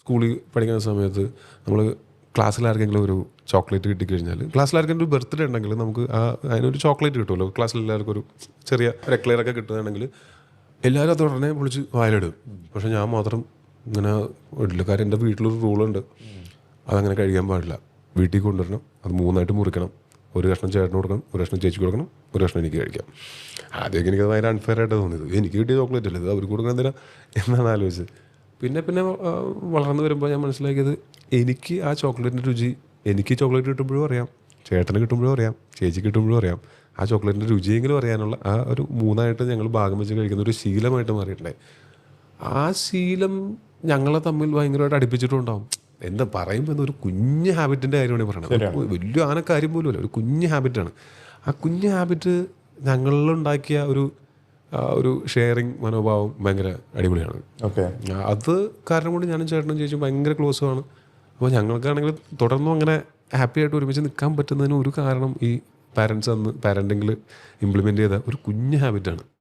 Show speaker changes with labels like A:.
A: സ്കൂളിൽ പഠിക്കുന്ന സമയത്ത് നമ്മൾ ക്ലാസ്സിലാർക്കെങ്കിലും ഒരു ചോക്ലേറ്റ് കിട്ടിക്കഴിഞ്ഞാൽ ക്ലാസ്സിലാർക്കെങ്കിലും ഒരു ബർത്ത്ഡേ ഉണ്ടെങ്കിൽ നമുക്ക് അതിനൊരു ചോക്ലേറ്റ് കിട്ടുമല്ലോ. ക്ലാസ്സിൽ എല്ലാവർക്കും ഒരു ചെറിയ റെക്ലെയറൊക്കെ കിട്ടുകയാണെങ്കിൽ എല്ലാവരും അത് ഉടനെ വിളിച്ച് വായിലിടും. പക്ഷെ ഞാൻ മാത്രം ഇങ്ങനെ ഇടില്ല. കാര്യം എൻ്റെ വീട്ടിലൊരു റൂളുണ്ട്, അതങ്ങനെ കഴിക്കാൻ പാടില്ല. വീട്ടിൽ കൊണ്ടുവരണം, അത് 3ആയിട്ട് മുറിക്കണം. ഒരു കഷ്ണം ചേട്ടന് കൊടുക്കണം, ഒരു കഷ്ണം ചേച്ചിക്ക് കൊടുക്കണം, ഒരു കഷ്ണം എനിക്ക് കഴിക്കാം. ആദ്യമൊക്കെ എനിക്കത് ഭയങ്കര അൺഫെയർ ആയിട്ട് തോന്നിയത്. എനിക്ക് കിട്ടിയ ചോക്ലേറ്റ് അല്ലേ ഇത്, അവർക്ക് കൊടുക്കണം എന്തിനാ എന്നാണ് ആലോചിച്ചത്. പിന്നെ വളർന്നു വരുമ്പോൾ ഞാൻ മനസ്സിലാക്കിയത് എനിക്ക് ആ ചോക്ലേറ്റിൻ്റെ രുചി എനിക്ക് ചോക്ലേറ്റ് കിട്ടുമ്പോഴും അറിയാം, ചേട്ടന് കിട്ടുമ്പോഴും അറിയാം, ചേച്ചി കിട്ടുമ്പോഴും അറിയാം. ആ ചോക്ലേറ്റിൻ്റെ രുചിയെങ്കിലും അറിയാനുള്ള ആ ഒരു 3ആയിട്ട് ഞങ്ങൾ ഭാഗം വെച്ച് കഴിക്കുന്ന ഒരു ശീലമായിട്ട് മാറിയിട്ടുണ്ടായി. ആ ശീലം ഞങ്ങളെ തമ്മിൽ ഭയങ്കരമായിട്ട് അടുപ്പിച്ചിട്ടുണ്ടാവും. എന്താ പറയുമ്പോൾ ഒരു കുഞ്ഞ് ഹാബിറ്റിൻ്റെ കാര്യമാണ് പറയുന്നത്. വലിയ കാര്യം പോലും അല്ല, ഒരു കുഞ്ഞ് ഹാബിറ്റാണ്. ആ കുഞ്ഞ് ഹാബിറ്റ് ഞങ്ങളിലുണ്ടാക്കിയ ഒരു ഷെയറിങ് മനോഭാവം ഭയങ്കര അടിപൊളിയാണ്. അത് കാരണം കൊണ്ട് ഞാനും ചേട്ടനും ചേച്ചിയും ഭയങ്കര ക്ലോസുമാണ്. അപ്പോൾ ഞങ്ങൾക്കാണെങ്കിൽ തുടർന്നും അങ്ങനെ ഹാപ്പി ആയിട്ട് ഒരുമിച്ച് നിൽക്കാൻ പറ്റുന്നതിന് ഒരു കാരണം ഈ പാരൻറ്റിങ്ങിൽ ഇംപ്ലിമെൻ്റ് ചെയ്ത ഒരു കുഞ്ഞ് ഹാബിറ്റാണ്.